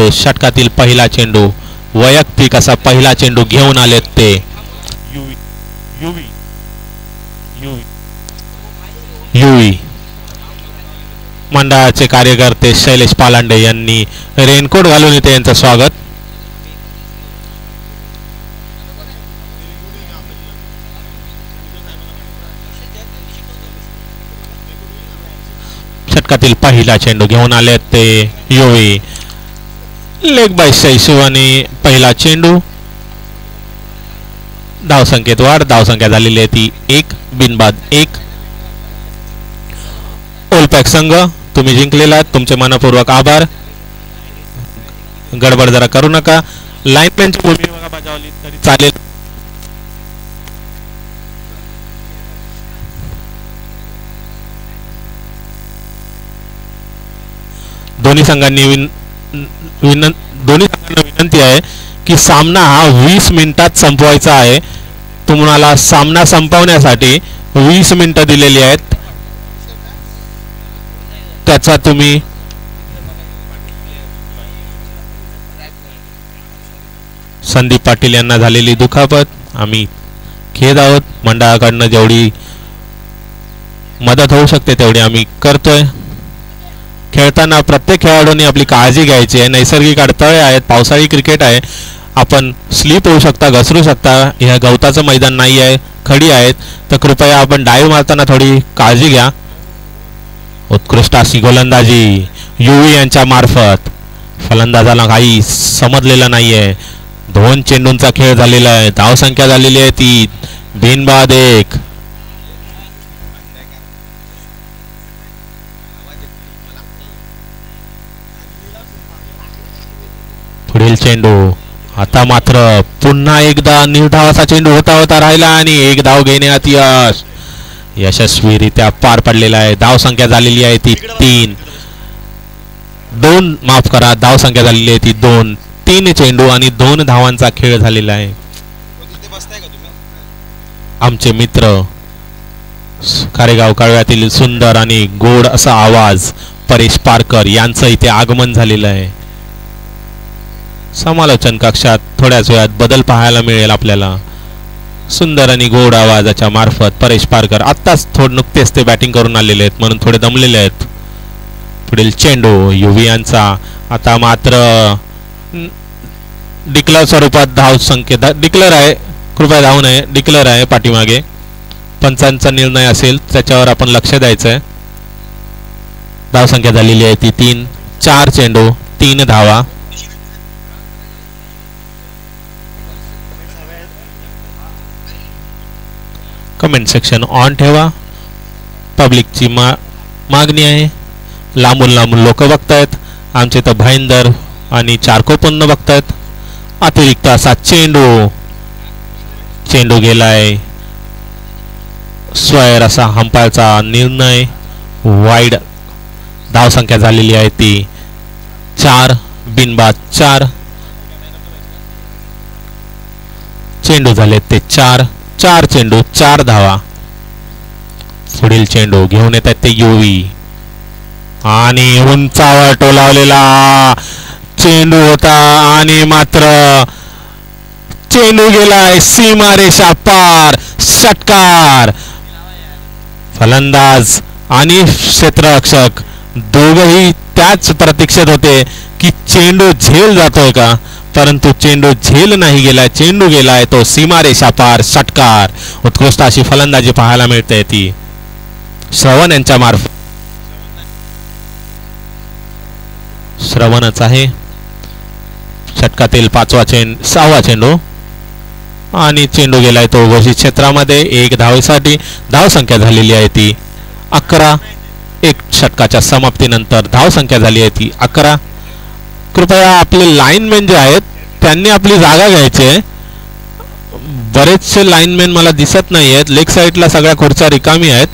चेंडू, षटकातील पहिला चेंडू, वैयक्तिक असा पहिला चेंडू घेऊन आलेत ते युवी मंडळाचे कार्यकर्ते शैलेश पालांडे यांनी रेनकोट घालून इथे यांचं स्वागत. षटकातील पहिला चेंडू घेऊन आले ते युवी. लेग बाय हिशोबाने पहिला चेंडू. धावसंख्येत वाढ. धावसंख्या झालेली आहे ती 1 बिनबाद 1. ओलपॅक संघ तुम्ही जिंकलेला आहात, तुमचे मनपूर्वक आभार. गडबड जरा करू नका. लाईनमॅनची भूमिका बजावली तरी चालेल. दोन्ही संघांना विनंती आहे की सामना हा 20 मिनिटात संपवायचा आहे. तुम्हाला सामना संपवण्यासाठी 20 मिनिटं दिलेली आहेत. त्याचा तुम्ही संदीप पाटील यांना झालेली दुखापत आम्ही खेद आहोत. मंडळाकडनं जेवढी मदत होऊ शकते तेवढी आम्ही करतोय. खेळताना प्रत्येक खेळाडूंनी आपली काळजी घ्यायची आहे. नैसर्गिक अडथळे आहेत, पावसाळी क्रिकेट आहे, आपण स्लिप होऊ शकता, घसरू शकता. ह्या गवताचं मैदान नाही आहे, खडी आहेत, तर कृपया आपण डाईव्ह मारताना थोडी काळजी घ्या. उत्कृष्ट अशी गोलंदाजी युवी यांच्या मार्फत. फलंदाजाला काही समजलेलं नाहीये. 2 चेंडूंचा खेळ झालेला आहे. धावसंख्या झालेली आहे ती बिनबाद 1. पुढील चेंडू. आता मात्र पुन्हा एकदा निर्धावाचा चेंडू होता राहिला आणि 1 धाव घेण्यात यश यशस्वीरित्या पार पडलेला आहे. धावसंख्या झालेली आहे ती 3. माफ करा, धावसंख्या झालेली आहे ती 2. 3 चेंडू आणि 2 धावांचा खेळ झालेला आहे. आमचे मित्र खारेगाव कळव्यातील सुंदर आणि गोड असा आवाज परेश पारकर यांचं इथे आगमन झालेलं आहे. समालोचन कक्षात थोड्याच वेळात बदल पाहायला मिळेल आपल्याला. सुंदर आणि गोड आवाजाच्या मार्फत परेश पारकर आत्ताच नुकतेच ते बॅटिंग करून आलेले आहेत म्हणून थोडे दमलेले आहेत. पुढील चेंडू युवी यांचा. आता मात्र डिक्लेअर स्वरूपात धाव संख्येत डिक्लेअर आहे, कृपया धावू नये, डिक्लेअर आहे पाठीमागे. पंचांचा निर्णय असेल त्याच्यावर आपण लक्ष द्यायचं आहे. धावसंख्या झालेली आहे ती 3. 4 चेंडू 3 धावा. कमेंट सेक्शन ऑन ठेवा. पब्लिकची मागणी आहे. लांबून लोक बघतायत. आमचे तर भाईंदर आणि चारकोपन्न बघतायत. अतिरिक्त असा चेंडू गेलाय. स्वैर असा अंपायरचा निर्णय. वाईड. धावसंख्या झालेली आहे ती 4 बिनबाद 4. चेंडू झाले ते 4 चेंडू 4 धावा. पुढील चेंडू घेऊन येतात ते युवी आणि उंचावर टोलावलेला चेंडू होता आणि मात्र चेंडू गेलाय सीमारेषा पार. षटकार. फलंदाज आणि क्षेत्ररक्षक दोघंही त्याच प्रतीक्षेत होते की चेंडू झेल जातोय का, परंतु चेंडू झेल नाही गेलाय. चेंडू गेलाय तो सीमारेषा पार. षटकार. उत्कृष्ट अशी फलंदाजी पाहायला मिळते ती श्रवण यांच्या मार्फत. श्रवणच आहे. षटकातील 6वा चेंडू आणि चेंडू गेलाय तो घोषित क्षेत्रामध्ये 1 धावेसाठी. धावसंख्या झालेली आहे ती 11. 1 षटकाच्या समाप्तीनंतर धावसंख्या झाली आहे ती 11. कृपया आपले लाईनमॅन जे आहेत त्यांनी आपली जागा घ्यायची आहे. बरेचसे लाईनमॅन मला दिसत नाही आहेत. लेग साईडला सगळ्या खुर्च्या रिकामी आहेत.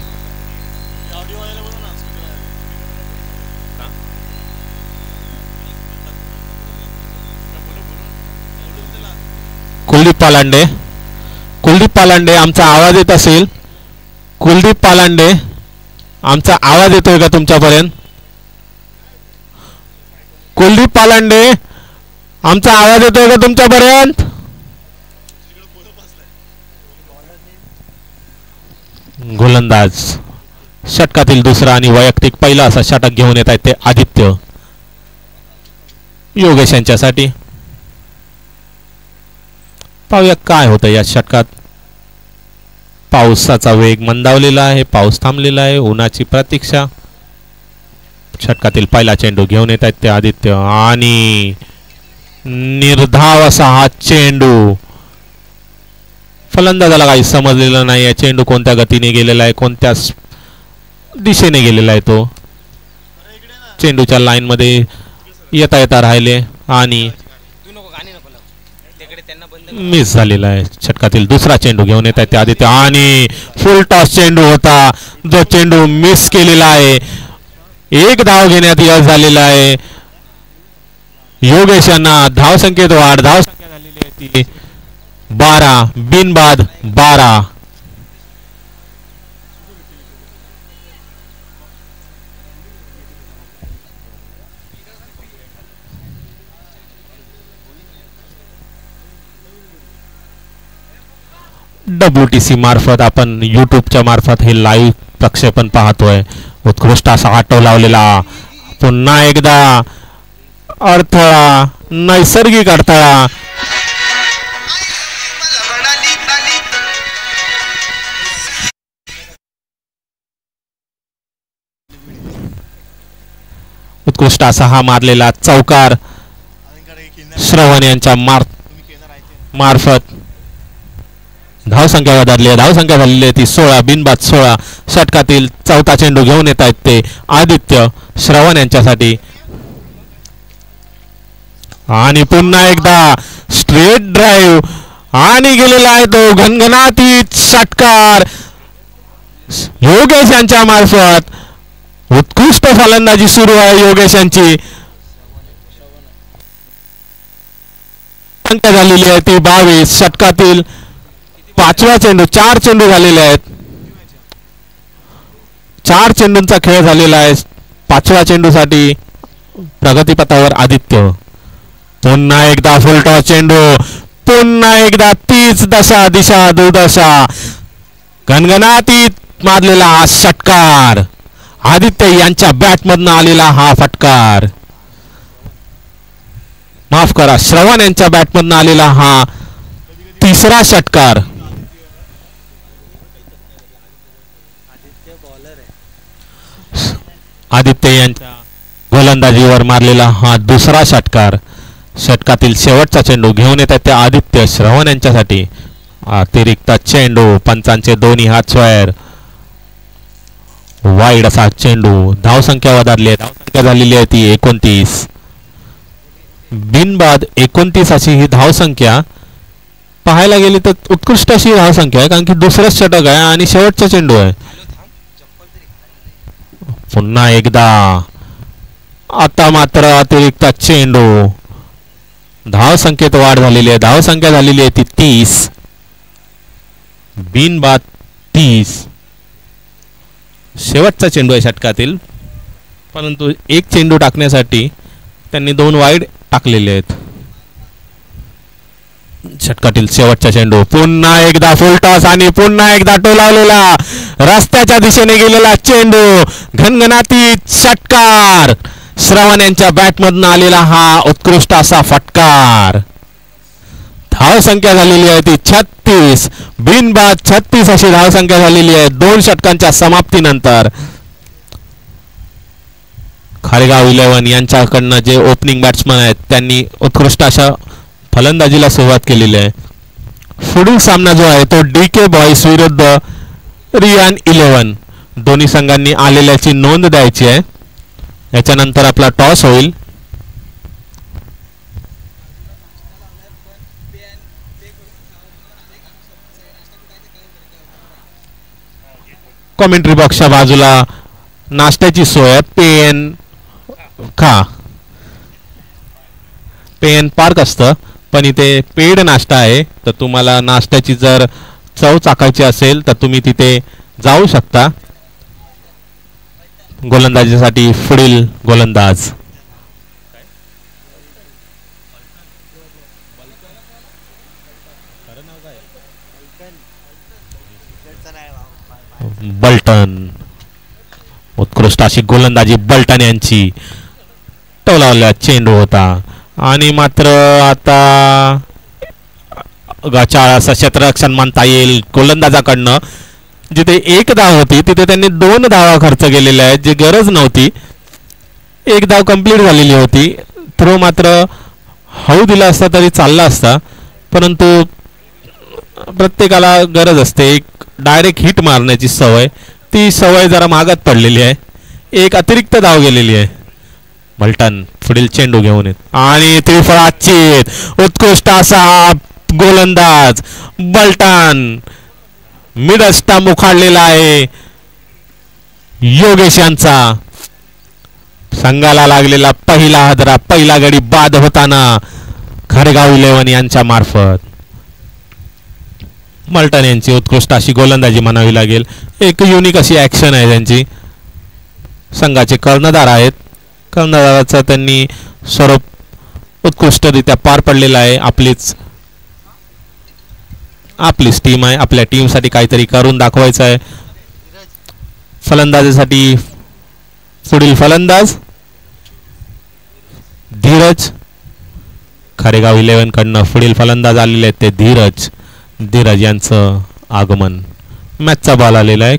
कुलदीप पालांडे आमचा आवाज येत असेल. कुलदीप पालांडे आमचा आवाज येतोय का तुमच्यापर्यंत? कुलदीप पालांडे आमचा आवाज येतोय का तुमच्यापर्यंत? गोलंदाज षटकातील दुसरा आणि वैयक्तिक पहिला असा षटक घेऊन येत आहेत ते आदित्य योगेश यांच्यासाठी. पाहूया काय होतं या षटकात. पावसाचा वेग मंदावलेला आहे, पाऊस थांबलेला आहे, उन्हाची प्रतीक्षा. षटकातील पहिला चेंडू घेऊन येत आहेत ते आदित्य आणि निर्धाव असा हा चेंडू. फलंदाजाला काही समजलेलं नाही आहे चेंडू कोणत्या गतीने गेलेला आहे, कोणत्या दिशेने गेलेला आहे. तो चेंडूच्या लाईन मध्ये येता येता राहिले आणि मिस झालेला आहे. षटकातील दुसरा चेंडू घेऊन येत आहे ते आदित्य आणि फुल टॉस चेंडू होता जो चेंडू मिस केलेला आहे. एक धाव घेण्यात यश झालेला आहे. योगेश यांना धाव संख्येत वाढ. धाव संख्या झालेली आहे ती 12 बिनबाद 12. WTC मार्फत आपण यूट्यूबच्या मार्फत हे लाईव्ह प्रक्षेपण पाहतोय. उत्कृष्ट असा आटो लावलेला पुन्हा एकदा अडथळा, नैसर्गिक अडथळा. उत्कृष्ट असा हा मारलेला चौकार श्रवण यांच्या मार्फत. धावसंख्या बदलली आहे. धावसंख्या झालेली आहे ती 16 बिनबाद 16. षटकातील चौथा चेंडू घेऊन येत आहेत ते आदित्य श्रवण यांच्यासाठी आणि पुन्हा एकदा स्ट्रेट ड्राईव्ह आणि गेलेला आहे तो घनघनातीत षटकार योगेश यांच्या मार्फत. उत्कृष्ट फलंदाजी सुरू आहे योगेश यांची. संख्या झालेली आहे ती 22. षटकातील पाचवा चेंडू. 4 चेंडू झालेले आहेत. 4 चेंडूंचा खेळ झालेला आहे. 5व्या चेंडूसाठी प्रगतीपथावर आदित्य. पुन्हा एकदा फुलटॉस चेंडू. पुन्हा एकदा तीच दशा दिशा दुर्दशा. घनघनातीत मारलेला हा षटकार. आदित्य यांच्या बॅटमधनं आलेला हा फटकार. माफ करा, श्रवण यांच्या बॅटमधनं आलेला हा तिसरा षटकार. आदित्य यांच्या गोलंदाजीवर मारलेला हा दुसरा षटकार. षटकातील शेवटचा चेंडू घेऊन येतात ते आदित्य श्रवण यांच्यासाठी. अतिरिक्त चेंडू. पंचांचे दोन्ही हात स्क्वेअर. वाईड असा चेंडू. धावसंख्या वधारली आहे. धावसंख्या झालेली आहे ती 29. बिनबाद 29 अशी ही धावसंख्या. पाहायला गेली तर उत्कृष्ट अशी धावसंख्या आहे कारण की दुसरंच षटक आहे आणि शेवटचा चेंडू आहे. पुन्हा एकदा आता मात्र अतिरिक्त चेंडू. धावसंख्येत वाढ झालेली आहे. धावसंख्या झालेली आहे ती 30. बिनबाद 30. शेवटचा चेंडू आहे षटकातील परंतु एक चेंडू टाकण्यासाठी त्यांनी 2 वाईड टाकलेले आहेत. षटकातील शेवटचा चेंडू. पुन्हा एकदा फुलटॉस आणि पुन्हा एकदा टोलावलेला रस्त्याच्या दिशेने गेलेला चेंडू. घनघनातीत षटकार. श्रवण यांच्या बॅटमधून आलेला हा उत्कृष्ट असा फटकार. धावसंख्या झालेली आहे ती 36. बिनबाद 36 अशी धावसंख्या झालेली आहे 2 षटकांच्या समाप्तीनंतर. खारेगाव 11 यांच्याकडनं जे ओपनिंग बॅट्समन आहेत त्यांनी उत्कृष्ट अशा फलंदाजीला सुरुवात केलेली आहे. पुढील सामना जो आहे तो DK बॉयज विरुद्ध रियान 11. दोन्ही संघांनी आलेल्याची नोंद द्यायची आहे. याच्यानंतर आपला टॉस होईल. कॉमेंट्री बॉक्सच्या बाजूला नाश्त्याची सोय. पेन पार्क असतं पण इथे पेड नाश्ता आहे तर तुम्हाला नाश्त्याची जर चव चाकायची असेल तर तुम्ही तिथे जाऊ शकता. गोलंदाजीसाठी पुढील गोलंदाज बल्टन, उत्कृष्ट अशी गोलंदाजी बल्टन यांची. टोलावलेला चेंडू होता आणि मात्र आता गचाळ असं क्षेत्ररक्षण म्हणता येईल गोलंदाजाकडनं. जिथे एक धाव होती तिथे त्यांनी 2 धावा खर्च केलेल्या आहेत, जी गरज नव्हती. एक धाव कंप्लीट झालेली होती. थ्रो मात्र हळू दिला असता तरी चालला असता, परंतु प्रत्येकाला गरज असते एक डायरेक्ट हिट मारण्याची सवय. ती सवय जरा मागात पडलेली आहे. एक अतिरिक्त धाव गेलेली आहे. बल्टन पुढील चेंडू घेऊन येत आणि त्रिफळाचीत. उत्कृष्ट असा गोलंदाज बल्टन. मिडस्टा मुखाडलेला आहे योगेश यांचा. संघाला लागलेला पहिला हादरा, पहिला गडी बाद होताना खारेगाव 11 यांच्या मार्फत. बल्टन यांची उत्कृष्ट अशी गोलंदाजी म्हणावी लागेल. एक युनिक अशी ॲक्शन आहे त्यांची. संघाचे कर्णधार आहेत. कर्णधाराचा त्यांनी स्वरूप उत्कृष्टरित्या पार पडलेला आहे. आपलीच टीम आहे. आपल्या टीमसाठी काहीतरी करून दाखवायचं आहे. फलंदाजीसाठी पुढील फलंदाज धीरज. खारेगाव 11 कडनं पुढील फलंदाज आलेले आहेत ते धीरज. धीरज यांचं आगमन. मॅचचा बॉल आलेला आहे.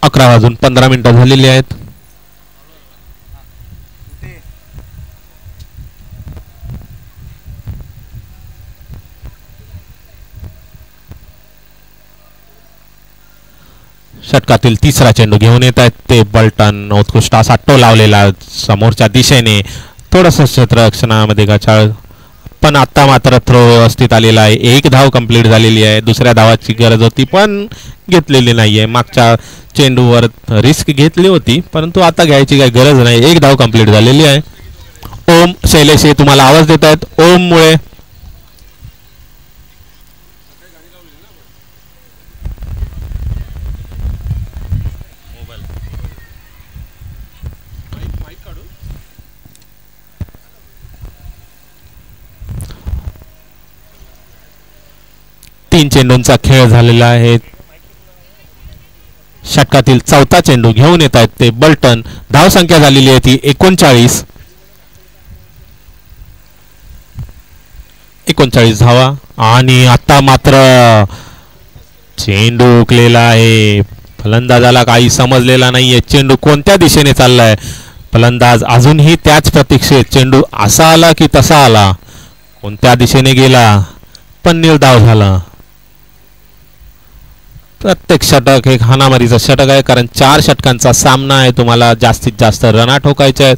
अकरा वाजून 15 मिनिटं झालेली आहेत. षटकातील तिसरा चेंडू घेऊन येत आहेत ते बल्टन. उत्कृष्ट असा टो लावलेला समोरच्या दिशेने. थोडंसं क्षेत्ररक्षणामध्ये गचाळ, पण आता मात्र थ्रो व्यवस्थित आलेला आहे. एक धाव कंप्लीट झालेली आहे. दुसऱ्या धावाची गरज होती पण घेतलेली नाहीये. मागच्या चेंडूवर रिस्क घेतली होती परंतु आता घ्यायची काही गरज नाही. एक धाव कंप्लीट झालेली आहे. ओम शैलेश हे तुम्हाला आवाज देत आहेत. ओम मुळे तीन चेंडूंचा खेळ झालेला आहे. षटकातील चौथा चेंडू घेऊन येत आहेत ते बल्टन. धाव संख्या झालेली आहे ती 39 धावा. आणि आता मात्र चेंडू उकलेला आहे. फलंदाजाला काही समजलेला नाहीये चेंडू कोणत्या दिशेने चाललाय. फलंदाज अजूनही त्याच प्रतीक्षेत. चेंडू असा आला की तसा आला, कोणत्या दिशेने गेला, पण निर्धाव झाला. प्रत्येक षटक एक हाणामारीचं षटक आहे, कारण 4 षटकांचा सामना आहे. तुम्हाला जास्तीत जास्त रना ठोकायच्या आहेत.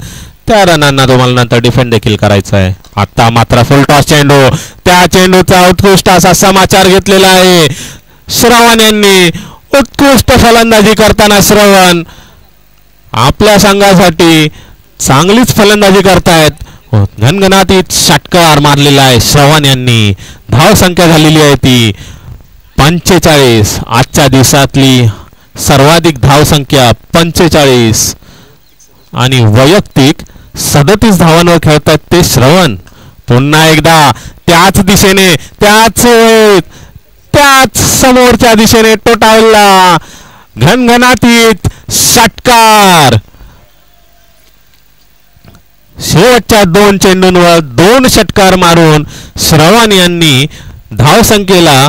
त्या रनांना तुम्हाला नंतर डिफेंड देखील करायचं आहे. आता मात्र फुल टॉस चेंडू. त्या चेंडूचा उत्कृष्ट असा समाचार घेतलेला आहे श्रवण यांनी. उत्कृष्ट फलंदाजी करताना श्रवण आपल्या संघासाठी चांगलीच फलंदाजी करतायत. घनघनातीत षटकार मारलेला आहे श्रवण यांनी. धाव संख्या झालेली आहे ती 45. आजच्या दिवसातली सर्वाधिक धावसंख्या 45 आणि वैयक्तिक 37 धावांवर खेळतात ते श्रवण. पुन्हा एकदा त्याच दिशेने त्याच समोरच्या दिशेने टोटावला घनघनातीत षटकार. शेवटच्या 2 चेंडूंवर 2 षटकार मारून श्रवण यांनी धावसंख्येला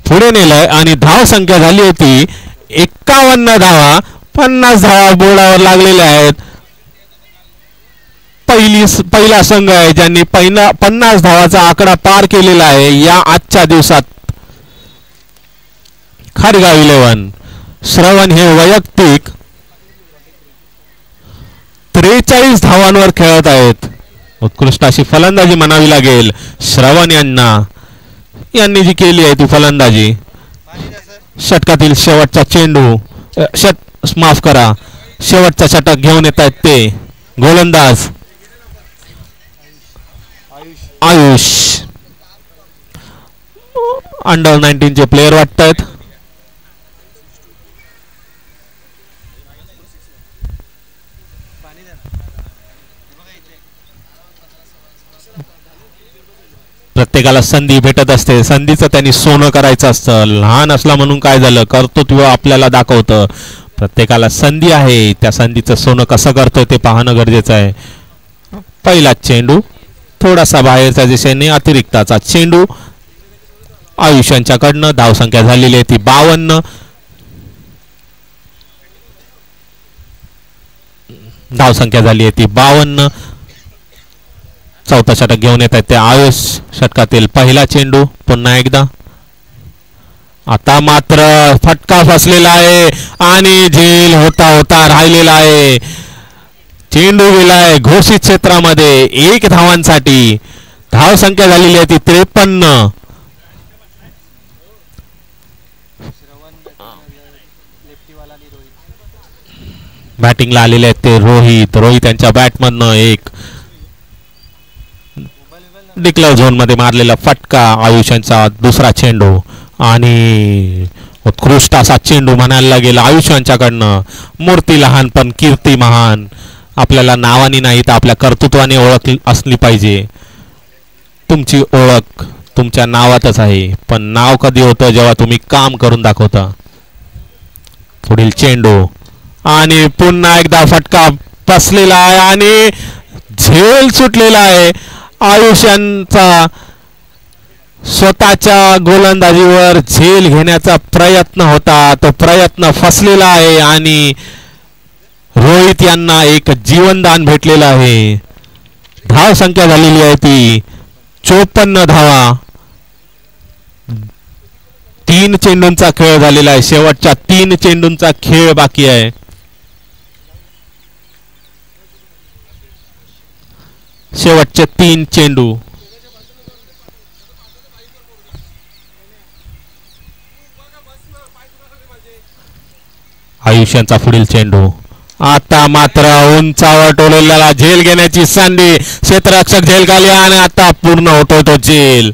पुढे नेलंय आणि धावसंख्या झाली होती 51 धावा. 50 धावा बोर्डावर लागलेल्या आहेत. पहिला संघ आहे ज्यांनी 50 धावाचा आकडा पार केलेला आहे या आजच्या दिवसात. खारेगाव 11. श्रवण हे वैयक्तिक 43 धावांवर खेळत आहेत. उत्कृष्ट अशी फलंदाजी म्हणावी लागेल श्रवण यांनी जी केली आहे ती फलंदाजी. षटकातील शेवटचा चेंडू माफ करा, शेवटचा षटक घेऊन येत आहेत ते गोलंदाज आयुष. अंडर 19 चे प्लेयर वाटत. प्रत्येकाला संधी भेटत असते. संधीचं त्यांनी सोनं करायचं असतं. लहान असला म्हणून काय झालं, कर्तृत्व आपल्याला दाखवतं. प्रत्येकाला संधी आहे, त्या संधीचं सोनं कसं करतोय ते पाहणं गरजेचं आहे. पहिला चेंडू थोडासा बाहेरच्या दिशेने, अतिरिक्ताचा चेंडू आयुष्यांच्याकडनं. धावसंख्या झालेली आहे ती 52. धावसंख्या झाली आहे ती 52. चौथा षटक घेऊन येत आहेत ते आयुष. षटकातील पहिला चेंडू पुन्हा एकदा. आता मात्र फटका फसलेला आहे आणि झेल होता होता राहिलेला आहे. चेंडू गेलाय घोषित क्षेत्रामध्ये 1 धावांसाठी. धावसंख्या झालेली आहे ती 53. बॅटिंगला आलेले आहेत ते रोहित. रोहित यांच्या बॅटमधनं एक डिक्लेअर झोन मध्ये मारलेला फटका. आयुष्यांचा दुसरा चेंडू आणि उत्कृष्ट असा चेंडू म्हणायला लागेल आयुष्यांच्याकडनं. मूर्ती लहान पण कीर्ती महान. आपल्याला नावानी नाही तर आपल्या कर्तृत्वाने ओळख असली पाहिजे. तुमची ओळख तुमच्या नावातच आहे, पण नाव कधी होतं जेव्हा तुम्ही काम करून दाखवता. पुढील चेंडू आणि पुन्हा एकदा फटका बसलेला आहे आणि झेल सुटलेला आहे. आयुष्यांचा स्वतःच्या गोलंदाजीवर झेल घेण्याचा प्रयत्न होता, तो प्रयत्न फसलेला आहे आणि रोहित यांना एक जीवनदान भेटलेलं आहे. धाव संख्या झालेली आहे ती 54 धावा. 3 चेंडूंचा खेळ झालेला आहे. शेवटच्या 3 चेंडूंचा खेळ बाकी आहे. शेवटचे 3 चेंडू. आयुष्यांचा पुढील चेंडू. आता मात्र उंचावर टोलेला झेल घेण्याची संधी. क्षेत्ररक्षक झेल खाली आणि आता पूर्ण होतोय तो झेल.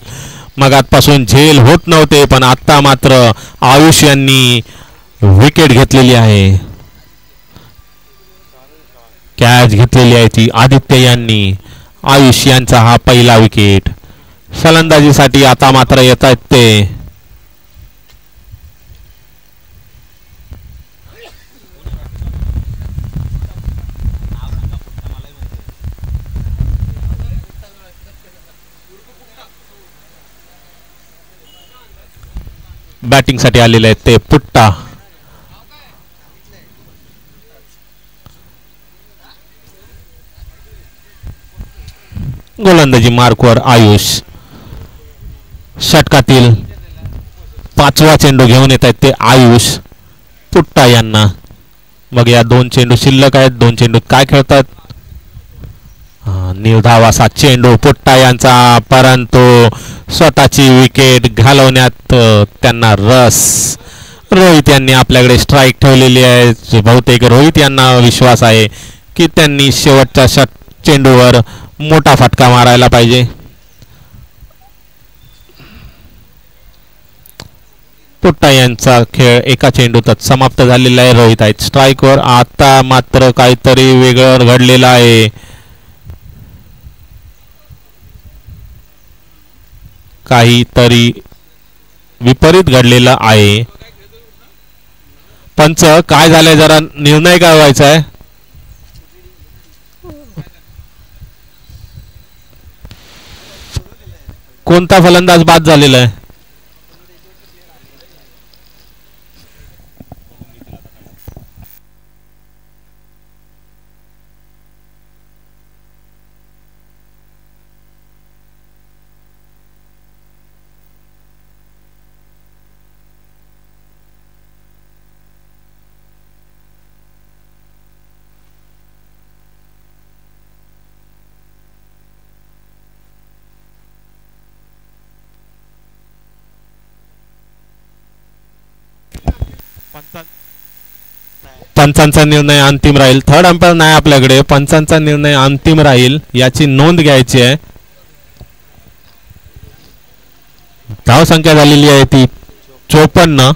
मगातपासून झेल होत नव्हते, पण आता मात्र आयुष यांनी विकेट घेतलेली आहे. कॅच घेतलेली आहे ती आदित्य यांनी. आयुष यांचा हा पहिला विकेट. फलंदाजीसाठी आता मात्र येत आहेत ते बॅटिंग साठी आलेले आहेत ते पुट्टा. गोलंदाजी मार्कवर आयुष. षटकातील 5वा चेंडू घेऊन येत आहेत ते आयुष पुट्टा यांना. मग या 2 चेंडू शिल्लक आहेत. 2 चेंडू काय खेळतात. निर्धाव असा चेंडू पुट्टा यांचा, परंतु स्वतःची विकेट घालवण्यात त्यांना रस. रोहित यांनी आपल्याकडे स्ट्राईक ठेवलेली आहे. बहुतेक रोहित यांना विश्वास आहे की त्यांनी शेवटच्या चेंडूवर मोठा फटका मारायला पाहिजे. पुट्टा यांचा खेळ एका चेंडूतच समाप्त झालेला आहे. रोहित आहेत स्ट्राईकवर. आता मात्र काहीतरी वेगळं घडलेलं आहे. काहीतरी विपरीत घडलेलं आहे. पंच काय झालंय, जरा निर्णय काय व्हायचा आहे. कोणता फलंदाज बाद झालेला आहे. पंचांचा निर्णय अंतिम राहील. थर्ड अंपायर नाही आपल्याकडे. पंचांचा निर्णय अंतिम राहील याची नोंद घ्यायची आहे. धाव संख्या झालेली आहे ती 54.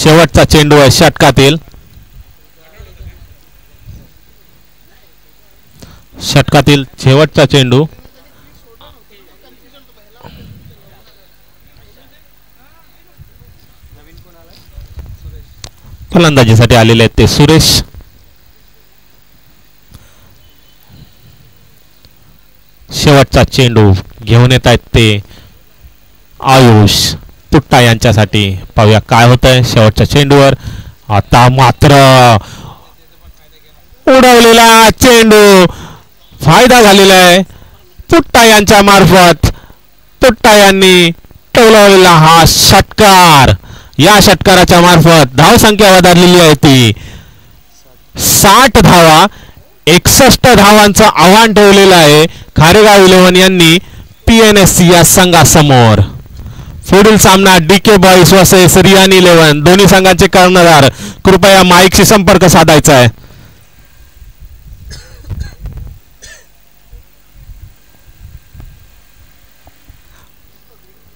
शेवटचा चेंडू आहे षटकातील. षटकातील शेवटचा चेंडू. फलंदाजीसाठी आलेले आहेत ते सुरेश. शेवटचा चेंडू घेऊन येत आहेत ते आयुष पुट्टा यांच्यासाठी. पाहूया काय होतंय शेवटच्या चेंडूवर. आता मात्र उडवलेला चेंडू. फायदा झालेला आहे पुट्टा यांच्या मार्फत. पुट्टा यांनी टोलवलेला हा षटकार. या षटकाराच्या मार्फत धाव संख्या वधारलेली आहे ती 60 धावा. 61 धावांचं आव्हान ठेवलेलं आहे खारेगाव 11 यांनी PNSC या संघासमोर. पुढील सामना DK बॉईज वर्सेस रियान 11. दोन्ही संघांचे कर्णधार कृपया माईकशी संपर्क साधायचा आहे.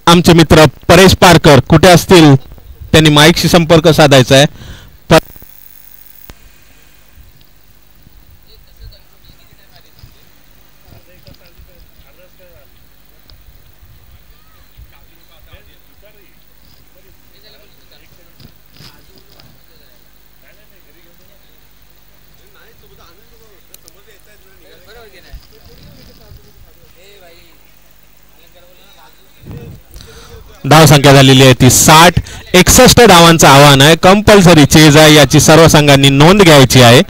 आमचे मित्र परेश पारकर कुठे असतील त्यांनी माईकशी संपर्क साधायचा आहे. धाव संख्या झालेली आहे ती 60. 61 धावांचं आव्हान आहे. कंपल्सरी चेज आहे याची सर्व संघांनी नोंद घ्यायची आहे.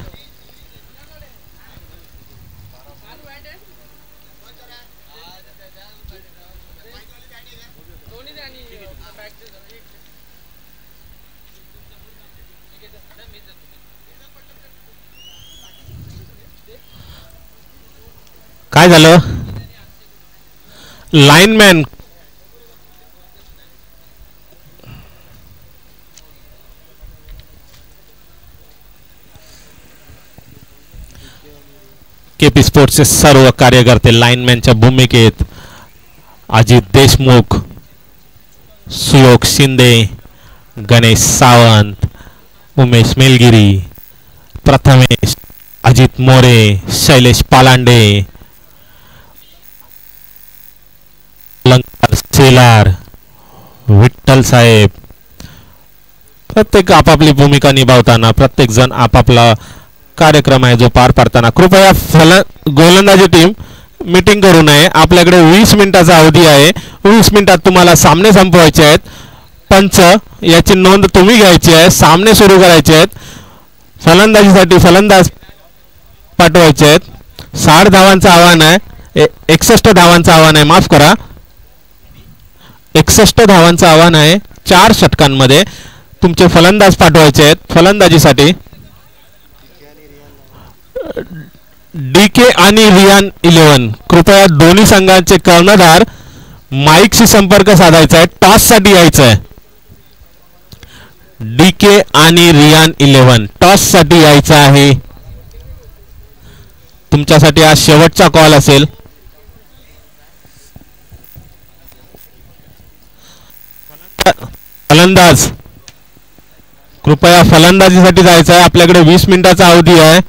काय झालं लाईनमॅन KP स्पोर्ट्सचे सर्व कार्यकर्ते लाईनमॅनच्या भूमिकेत अजित देशमुख, सुयोग शिंदे, गणेश सावंत, उमेश मेलगिरी, प्रथमेश, अजित मोरे, शैलेश पालांडे, अलंकार सेलार, विठ्ठल साहेब प्रत्येक आपापली भूमिका निभावताना प्रत्येक जण आपापला कार्यक्रम आहे जो पार पाडताना कृपया गोलंदाजी टीम मीटिंग करू नये. आपल्याकडे 20 मिनिटाचा अवधी आहे. 20 मिनिटात तुम्हाला सामने संपवायचे आहेत. पंच याची नोंद तुम्ही घ्यायची आहे. सामने सुरू करायचे आहेत. फलंदाजीसाठी फलंदाज पाठवायचे आहेत. 60 धावांचं आव्हान आहे. 61 धावांचं आव्हान आहे. माफ करा 61 धावांचं आव्हान आहे. 4 षटकांमध्ये तुमचे फलंदाज पाठवायचे आहेत. फलंदाजीसाठी DK आणि रियान 11 कृपया दोन्ही संघांचे कर्णधार माईकशी संपर्क साधायचा आहे. टॉस साठी यायचं आहे. DK आणि रियान 11 टॉस साठी यायचं आहे. तुमच्यासाठी हा शेवटचा कॉल असेल. फलंदाज कृपया फलंदाजीसाठी जायचं आहे. आपल्याकडे 20 मिनिटाचा अवधी आहे.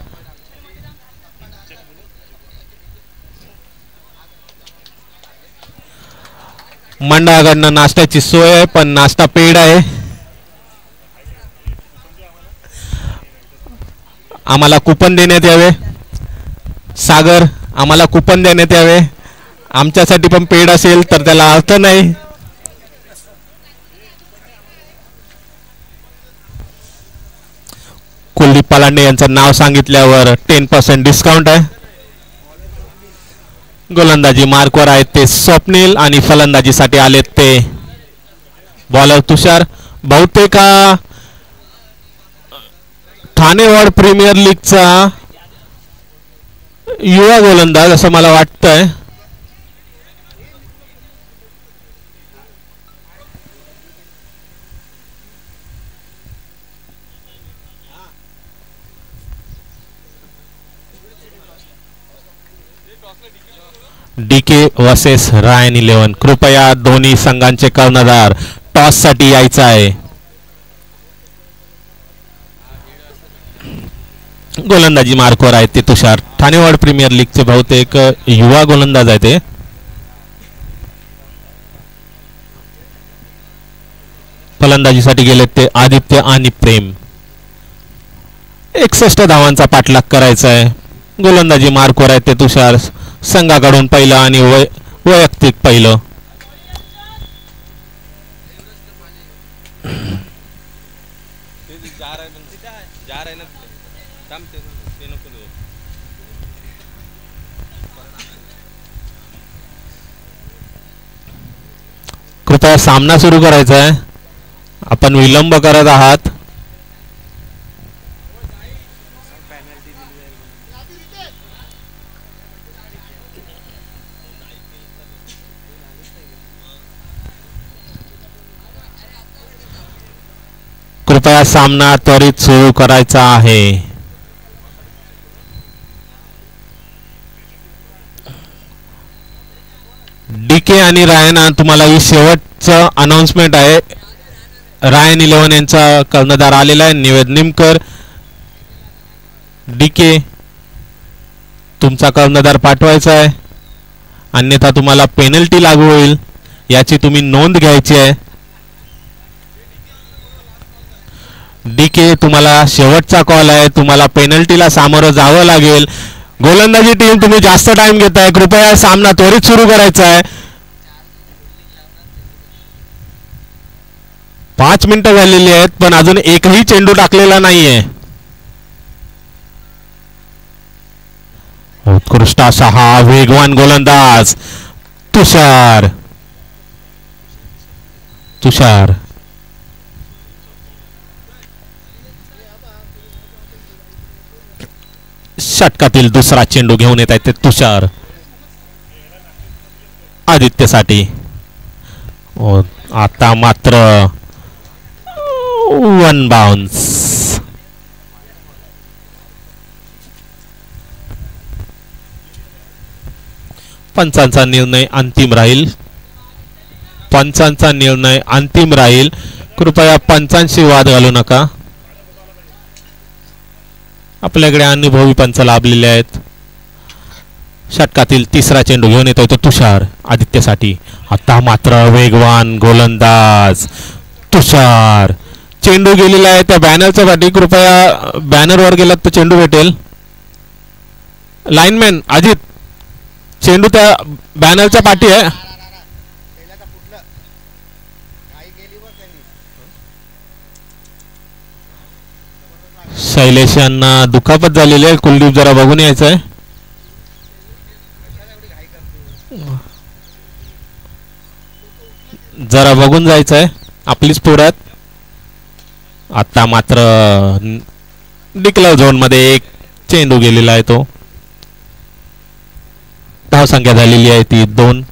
मंडळाकडनं नाश्त्याची सोय आहे पण नाश्ता पेड आहे. आम्हाला कुपन देण्यात यावे. सागर आम्हाला कुपन देण्यात यावे. आमच्यासाठी पण पेड असेल तर त्याला अर्थ नाही. कुलदीप पालांडे यांचं नाव सांगितल्यावर 10% डिस्काउंट आहे. गोलंदाजी मार्कवर आहेत ते स्वप्नील आणि फलंदाजीसाठी आलेत ते बॉलर तुषार. बहुतेक ठाणे वर्ल्ड प्रीमियर लीगचा युवा गोलंदाज असं मला वाटतंय. डीके वर्सेस रायन 11. कृपया दोन्ही संघांचे कर्णधार टॉस साठी यायचं आहे. गोलंदाजी मार्कवर आहेत ते तुषार. ठाणेवाड प्रीमियर लीगचे बहुतेक युवा गोलंदाज आहेत ते. फलंदाजीसाठी गेलेत ते आदित्य आणि प्रेम. 61 धावांचा पाठलाग करायचा आहे. गोलंदाजी मार्कवर आहेत ते तुषार. संघाकडून पहिलं आणि वैयक्तिक पहिलं. कृपया सामना सुरू करायचा आहे. आपण विलंब करत आहात. कृपया सामना त्वरित सुरू करायचा आहे. डीके आणि रायन, तुम्हाला ही शेवटचं अनाउन्समेंट आहे. रायन 11 यांचा कर्णधार आलेला आहे निवेद निमकर. डीके तुमचा कर्णधार पाठवायचा आहे, अन्यथा तुम्हाला पेनल्टी लागू होईल, याची तुम्ही नोंद घ्यायची आहे. डीके तुम्हाला शेवटचा कॉल आहे. तुम्हाला पेनल्टीला सामोरं जावं लागेल. गोलंदाजी टीम तुम्ही जास्त टाइम घेताय. कृपया सामना त्वरित सुरू करायचा आहे. 5 मिनिटं झालेली आहेत, पण अजून एकही चेंडू टाकलेला नाहीये. उत्कृष्ट असा हा वेगवान गोलंदाज तुषार. षटकातील दुसरा चेंडू घेऊन येत आहेत ते तुषार. आदित्यसाठी आता मात्र 1 बाउन्स. पंचांचा निर्णय अंतिम राहील. कृपया पंचांशी वाद घालू नका. आपल्याकडे अनुभवी पंच लाभलेले आहेत. षटकातील तिसरा चेंडू घेऊन येतोय तो तुषार आदित्यसाठी. आता मात्र वेगवान गोलंदाज तुषार. चेंडू गेलेला आहे त्या बॅनरच्या पाठी. कृपया बॅनरवर गेलात तर चेंडू भेटेल. लाईनमॅन अजित, चेंडू त्या बॅनरच्या पाठी आहे. शैलेश यांना दुखापत झालेली आहे. कुलदीप जरा बघून यायचं आहे. जरा बघून जायचं आहे. आपलीच पोरात. आता मात्र डिक्लेअर झोन मध्ये एक चेंडू गेलेला आहे तो. धावसंख्या झालेली आहे ती 2.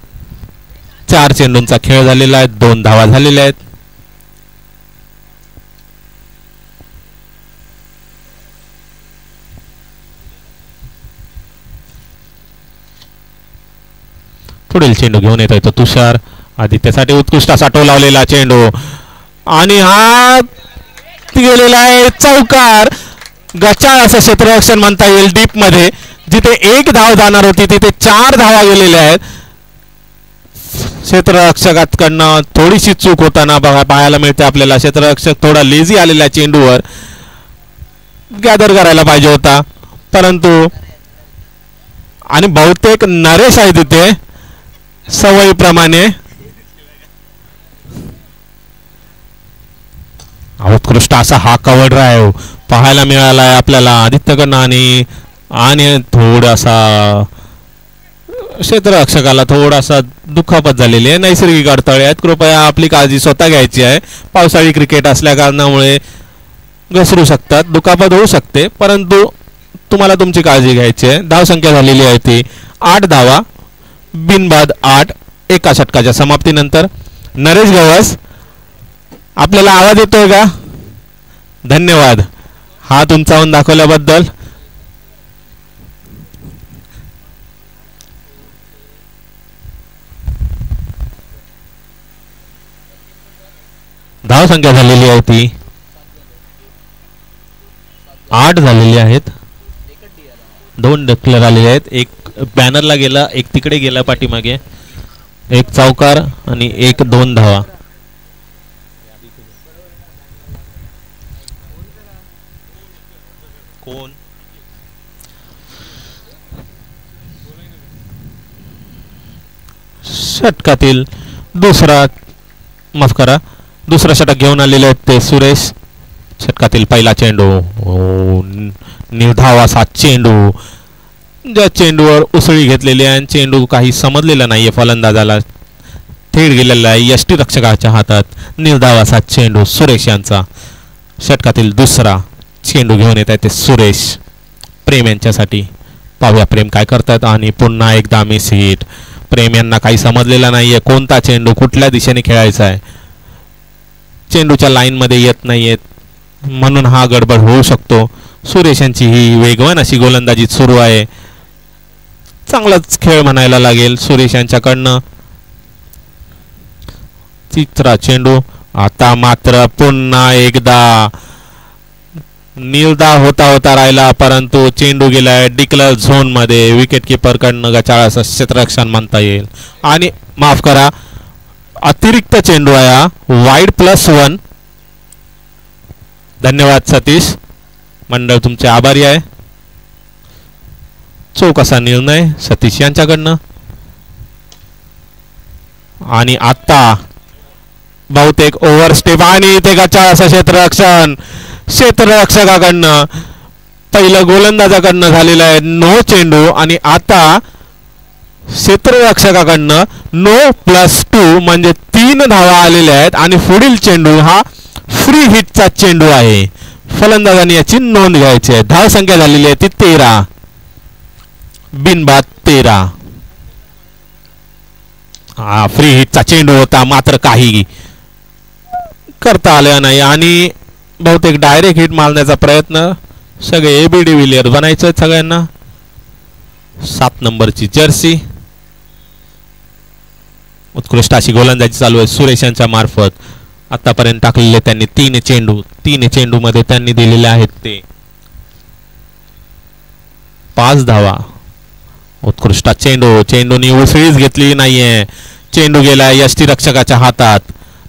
4 चेंडूंचा खेळ झालेला आहे. 2 धावा झालेल्या आहेत. पुढील चेंडू घेऊन येतोय तो तुषार आदित्यसाठी. उत्कृष्ट असा टो लावलेला चेंडू आणि हा गेलेला आहे चौकार. गचाळ असं क्षेत्ररक्षण म्हणता येईल. डीप मध्ये जिथे 1 धाव जाणार होती तिथे 4 धावा गेलेल्या आहेत. क्षेत्ररक्षकाकडनं थोडीशी चूक होताना पाहायला मिळते आपल्याला. क्षेत्ररक्षक थोडा लेझी आलेला चेंडूवर गॅदर करायला पाहिजे होता, परंतु आणि बहुतेक नरेश आहे तिथे सवयीप्रमाणे. उत्कृष्ट असा हा कव्हर ड्राईव्ह पाहायला मिळाला आहे आपल्याला आदित्यकडनं. आणि थोडासा क्षेत्ररक्षकाला थोडासा दुखापत झालेली आहे. नैसर्गिक अडथळे आहेत. कृपया आपली काळजी स्वतः घ्यायची आहे. पावसाळी क्रिकेट असल्या कारणामुळे घसरू शकतात, दुखापत होऊ शकते, परंतु तुम्हाला तुमची काळजी घ्यायची आहे. धावसंख्या झालेली आहे ती 8 धावा, बिनबाद 8 एका षटकाच्या समाप्तीनंतर. नरेश गवस, आपल्याला आवाज येतोय का? धन्यवाद हात उंचावून दाखवल्याबद्दल. धाव संख्या झालेली आहे ती 8 झालेली आहेत. 2 डिक्लेअर आलेले आहेत. एक बॅनरला गेला, एक तिकडे गेला पाठीमागे. एक चौकार आणि 1-2 धावा. कोण षटकातील दुसरा षटक घेऊन आलेले आहेत ते सुरेश. षटकातील पहिला चेंडू, निर्धाव असा चेंडू, ज्या चेंडूवर उसळी घेतलेली आहे. चेंडू काही समजलेला नाहीये फलंदाजाला, थेट गेलेला आहे यष्टीरक्षकाच्या हातात. निर्धाव असा चेंडू सुरेश यांचा. षटकातील दुसरा चेंडू घेऊन येत आहे ते सुरेश प्रेम यांच्यासाठी. पाहूया प्रेम काय करतात. आणि पुन्हा एकदा मिस हिट. प्रेम यांना काही समजलेला नाहीये कोणता चेंडू कुठल्या दिशेने खेळायचा आहे. चेंडूच्या लाईन मध्ये येत नाहीयेत म्हणून हा गडबड होऊ शकतो. सुरेश यांची ही वेगवान अशी गोलंदाजी सुरू आहे. चांगलाच खेळ म्हणायला लागेल सुरेश यांच्याकडनं. तिसरा चेंडू. आता मात्र पुन्हा एकदा निर्धाव होता राहिला, परंतु चेंडू गेलाय डिक्लेअर झोन मध्ये. विकेट किपर कडनं गचाळ असं क्षेत्ररक्षण म्हणता येईल. आणि माफ करा, अतिरिक्त चेंडू आहे वाईड +1. धन्यवाद सतीश, मंडळ तुमचे आभारी आहे. चोख असा निर्णय सतीश यांच्याकडनं. आणि आता बहुतेक ओव्हरस्टेप आणि ते गचाळ असं क्षेत्ररक्षकाकडनं पहिलं गोलंदाजाकडनं झालेलं आहे नो चेंडू. आणि आता क्षेत्ररक्षकाकडनं नो +2 म्हणजे 3 धावा आलेल्या आहेत. आणि पुढील चेंडू हा फ्री हिटचा चेंडू आहे. फलंदाजांनी याची नोंद घ्यायची आहे. धाव संख्या झालेली आहे ती 13, बिनबाद 13. हा फ्री हिटचा चेंडू होता, मात्र काही करता आलं नाही. आणि बहुतेक डायरेक्ट हिट मारण्याचा प्रयत्न. सगळे AB डिव्हिलियर बनायचं सगळ्यांना. 7 नंबरची जर्सी. उत्कृष्ट अशी गोलंदाजी चालू आहे सुरेश यांच्या मार्फत. आतापर्यंत टाकलेले त्यांनी 3 चेंडू मध्ये त्यांनी दिलेले आहेत ते 5 धावा. उत्कृष्ट चेंडूनी उसळीच घेतली नाहीये. चेंडू गेलाय यष्टीरक्षकाच्या हातात.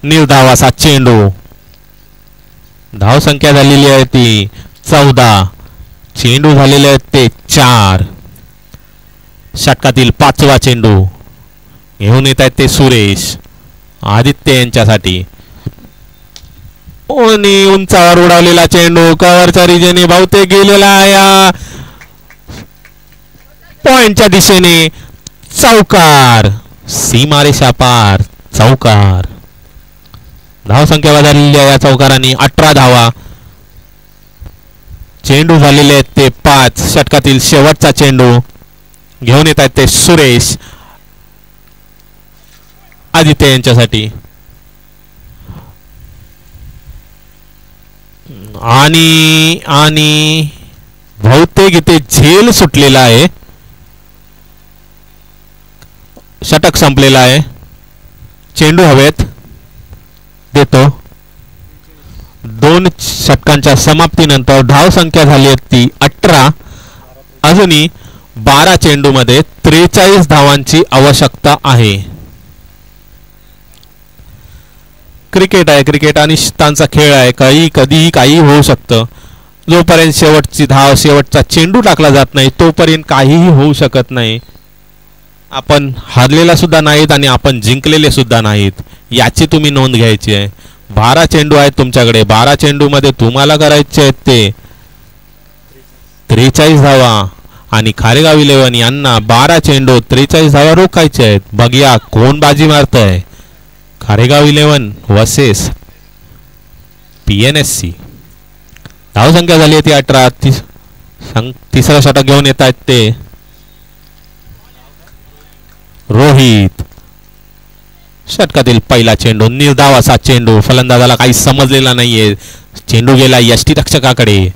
निर्धाव असा चेंडू. धाव संख्या झालेली आहे ती 14. चेंडू झालेले आहेत ते 4. षटकातील 5वा चेंडू घेऊन येत आहेत ते सुरेश आदित्य यांच्यासाठी. आणि उंचावर उडवलेला चेंडू कव्हरच्या रिजेने बहुतेक गेलेला आहे पॉइंटच्या दिशेने. चौकार, सीमारेषा पार चौकार. धाव संख्या वाढलेली आहे या चौकारांनी 18 धावा. चेंडू झालेले आहेत ते 5. षटकातील शेवटचा चेंडू घेऊन येत आहेत ते सुरेश आदित्य यांच्यासाठी. आणि बहुतेक इथे झेल सुटलेला आहे. षटक संपलेला आहे. चेंडू हवेत देतो. 2 षटकांच्या समाप्तीनंतर धाव संख्या झाली आहे ती 18. अजूनही 12 चेंडू मध्ये 43 धावांची आवश्यकता आहे. क्रिकेट आहे, क्रिकेट अनिश्चितांचा खेळ आहे. कधीही काही होऊ शकतं. जोपर्यंत शेवटची धाव, शेवटचा चेंडू टाकला जात नाही तोपर्यंत काहीही होऊ शकत नाही. आपण हारलेला सुद्धा नाहीत आणि आपण जिंकलेले सुद्धा नाहीत, याची तुम्ही नोंद घ्यायची आहे. 12 चेंडू आहेत तुमच्याकडे. 12 चेंडू मध्ये तुम्हाला करायचे आहेत ते 43 धावा. आणि खारेगाव 11 यांना 12 चेंडू 43 धावा रोखायचे आहेत. बघूया कोण बाजी मारतंय. Kharegaon 11 versus PNSC. धाव संख्या झाली आहे ती 18. तिसरा षटक घेऊन येत आहेत ते रोहित. षटकातील पहिला चेंडू निर्धाव असा चेंडू. फलंदाजाला काही समजलेला नाहीये. चेंडू गेला यष्टीरक्षकाकडे.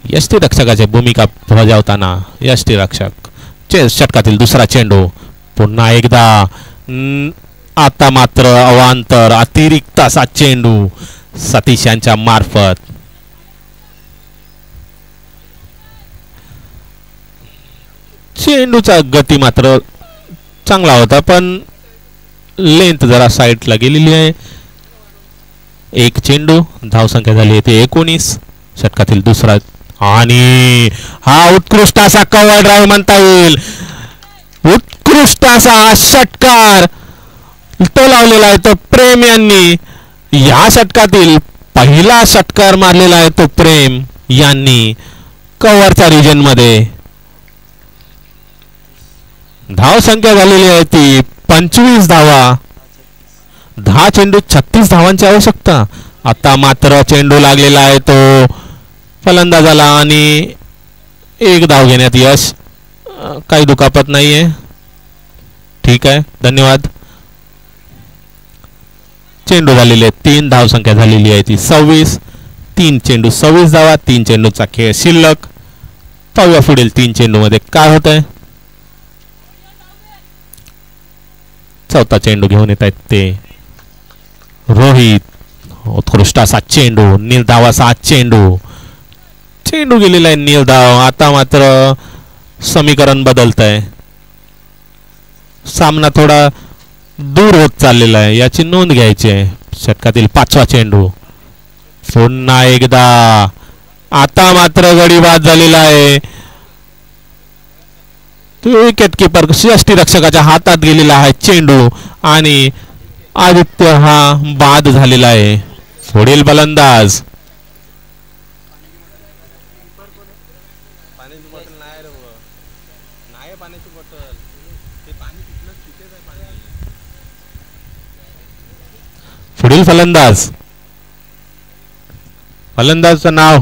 यष्टीरक्षकाची भूमिका बजावताना यष्टीरक्षक. षटकातील दुसरा चेंडू पुन्हा एकदा आता मात्र अवांतर अतिरिक्त असा चेंडू सतीश यांच्या मार्फत. चेंडूचा गती मात्र चांगला होता पण लेंथ जरा साईडला गेलेली आहे. एक चेंडू, धावसंख्या झाली ते 19. षटकातील दुसरा आणि हा उत्कृष्ट असा कव्हर ड्राईव्ह म्हणता येईल. उत्कृष्ट असा षटकार तो लावलेला आहे तो प्रेम यांनी. या षटकातील पहिला षटकार मारलेला आहे तो प्रेम यांनी कव्हरच्या रिजन मध्ये. धावसंख्या झालेली आहे ती 25 धावा. 10 चेंडू 36 धावांची आवश्यकता. आता मात्र चेंडू लागलेला आहे तो फलंदाजाला आणि एक धाव घेण्यात यश. काही दुखापत नाहीये. ठीक आहे, धन्यवाद. चेंडू झालेले 3 धावसंख्या झालेली आहे ती 26. 3 चेंडू 26 धावा. 3 चेंडूचा खेळ शिल्लक. पाहूया पुढील 3 चेंडू मध्ये काय होत आहे. चौथा चेंडू घेऊन येत आहेत ते रोहित. उत्कृष्ट असा चेंडू, निर्धाव असा चेंडू. चेंडू गेलेला आहे निर्धाव. आता मात्र समीकरण बदलत आहे. सामना थोडा दूर होत चाललेला आहे, याची नोंद घ्यायची आहे. षटकातील 5वा चेंडू पुन्हा एकदा. आता मात्र गडी बाद झालेला आहे. विकेट किपर यष्टीरक्षकाच्या हातात गेलेला आहे चेंडू आणि आदित्य हा बाद झालेला आहे. पुढील फलंदाज पुढील फलंदाजचं नाव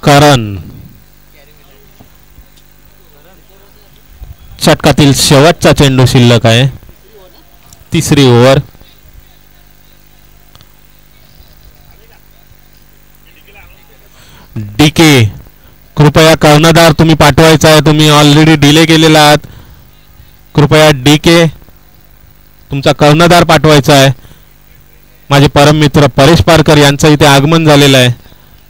करण. षटकातील शेवटचा चेंडू शिल्लक आहे. 3री ओव्हर. डीके कृपया कर्णधार तुम्ही पाठवायचा आहे. तुम्ही ऑलरेडी डिले केलेला आहात. कृपया डीके तुमचा कर्णधार पाठवायचा आहे. माझे परम मित्र परेश पारकर यांचं इथे आगमन झालेलं आहे.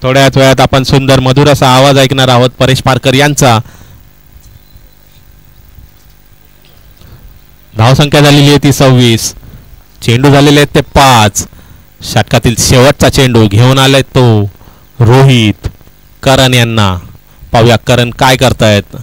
थोड्याच वेळात आपण सुंदर मधुर असा आवाज ऐकणार आहोत परेश पारकर यांचा. धावसंख्या झालेली आहे ती 26. चेंडू झालेले आहेत ते 5. षटकातील शेवटचा चेंडू घेऊन आलाय तो रोहित करण यांना. पाहूया करण काय करतायत.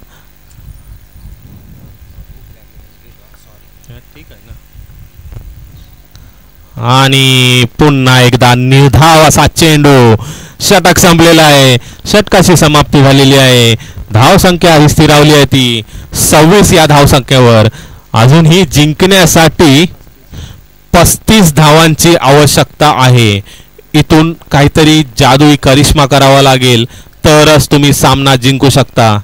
आणि पुन्हा एकदा निर्धाव असा चेंडू. षटक संपलेला आहे. षटकाची समाप्ती झालेली आहे. धावसंख्या ही स्थिरावली आहे ती 26 या धावसंख्येवर. अजूनही जिंकण्यासाठी 35 धावांची आवश्यकता आहे. इथून काहीतरी जादुई करिश्मा करावा लागेल तरच तुम्ही सामना जिंकू शकता.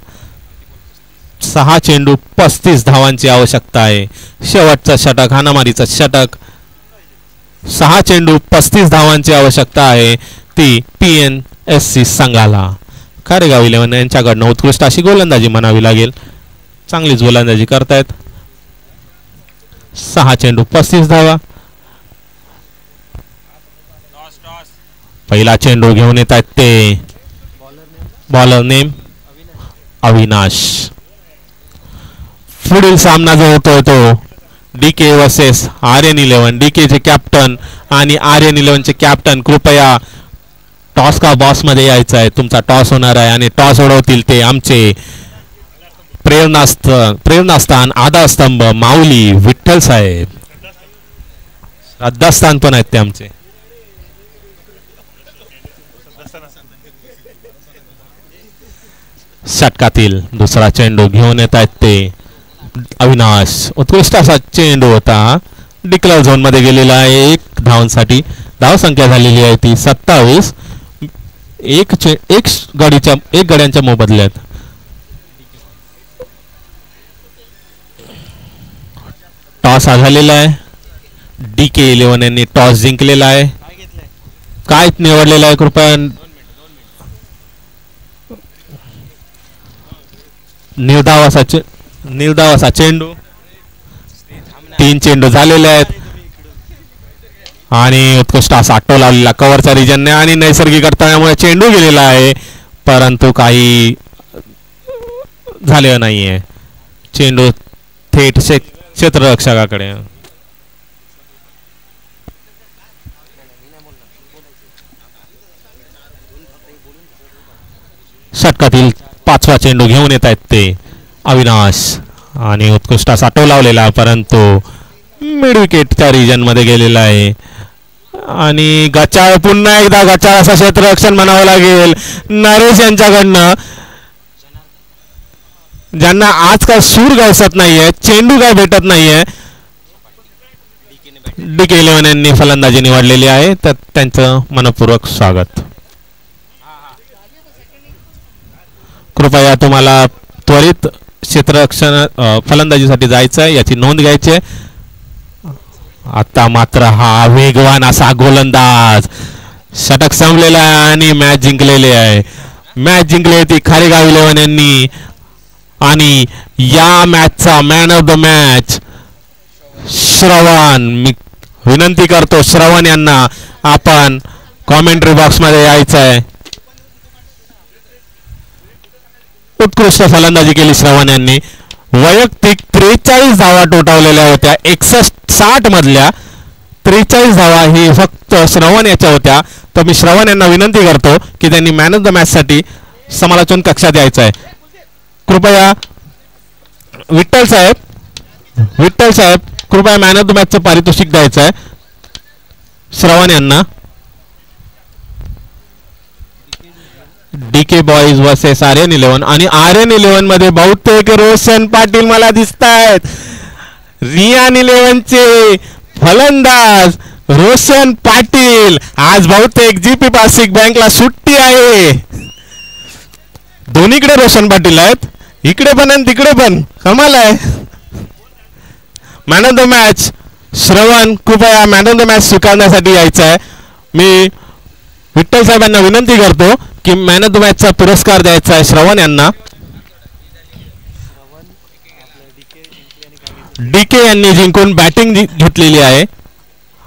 6 चेंडू 35 धावांची आवश्यकता आहे. शेवटचा षटक हाणामारीचा षटक. 6 चेंडू 35 धावांची आवश्यकता आहे ती PNSC संघाला. कारेगाव 11 यांच्याकडनं उत्कृष्ट अशी गोलंदाजी म्हणावी लागेल. चांगलीच गोलंदाजी करतायत. 6 चेंडू 35 धावा. पहिला चेंडू घेऊन येत आहेत ते बॉलर नेम अविनाश. पुढील सामना जो होतोय तो डीके वर्सेस RN11. डीके चे कॅप्टन आणि RN11 चे कॅप्टन कृपया टॉस का बॉस मध्ये यायचं आहे. तुमचा टॉस होणार आहे आणि टॉस उडवतील ते आमचे प्रेरणास्थान आधारस्तंभ माऊली विठ्ठल साहेब. श्रद्धास्थान पण आहेत ते आमचे. षटकातील दुसरा चेंडू घेऊन येत आहेत ते अविनाश. उत्कृष्ट असा चेंडू होता. डिक्लेअर झोन मध्ये गेलेला आहे 1 धावांसाठी. धावसंख्या झालेली आहे ती 27. एक गड्यांच्या मोबदल्यात. टॉस हा झालेला आहे. DK 11 यांनी टॉस जिंकलेला आहे. काय निवडलेला आहे कृपया. निर्धाव असा चेंडू. 3 चेंडू झालेले आहेत आणि उत्कृष्ट असा आटो लावलेला कव्हरच्या रिजनने आणि नैसर्गिक अडथळ्यामुळे चेंडू गेलेला आहे, परंतु काही झालेलं नाहीये. चेंडू थेट क्षेत्ररक्षकाकडे. षटकातील 5वा चेंडू घेऊन येत आहेत ते अविनाश आणि उत्कृष्ट असा टो लावलेला, परंतु मिड विकेटच्या रिजन मध्ये गेलेला आहे आणि गचाळ, पुन्हा एकदा गचाळ असं क्षेत्ररक्षण म्हणावं लागेल नरेश यांच्याकडनं, ज्यांना आज काय सूर गवसत नाहीये, चेंडू काय भेटत नाहीये. DK11 यांनी फलंदाजी निवडलेली आहे, तर त्यांचं मनपूर्वक स्वागत. कृपया तुम्हाला त्वरित क्षेत्ररक्षण फलंदाजीसाठी जायचं आहे, याची नोंद घ्यायची आहे. आता मात्र हा वेगवान असा गोलंदाज, षटक संपलेला आहे आणि मॅच जिंकलेली आहे. मॅच जिंकली ती खारेगाव 11 यांनी आणि या मॅचचा मॅन ऑफ द मॅच श्रवण. मी विनंती करतो श्रवण यांना आपण कॉमेंट्री बॉक्स मध्ये यायचं आहे. उत्कृष्ट फलंदाजी केली श्रवण यांनी. वैयक्तिक 43 धावा टोटावलेल्या होत्या. 61-60 मधल्या 43 धावा ही फक्त श्रवण याच्या होत्या. तर मी श्रवण यांना विनंती करतो की त्यांनी मॅन ऑफ द मॅच साठी समालोचन कक्षात यायचं आहे. कृपया विठ्ठल साहेब कृपया मॅन ऑफ द मॅचचं पारितोषिक द्यायचं आहे श्रवण यांना. DK बॉईज वर्सेस आर्यन 11 आणि आर्यन 11 मध्ये बहुतेक रोशन पाटील मला दिसत आहेत. रियान 11 चे फलंदाज रोशन पाटील. आज बहुतेक GP पासिक बँकला सुट्टी आहे. दोन्हीकडे रोशन पाटील आहेत, इकडे पण आणि तिकडे पण, कमाल आहे. मॅन ऑफ द मॅच श्रवण, कृपया मॅन ऑफ द मॅच स्वीकारण्यासाठी यायचं आहे. मी विठ्ठल साहेबांना विनंती करतो की मॅन ऑफ द मॅचचा पुरस्कार द्यायचा आहे श्रवण यांना. DK यांनी जिंकून बॅटिंग घेतलेली आहे.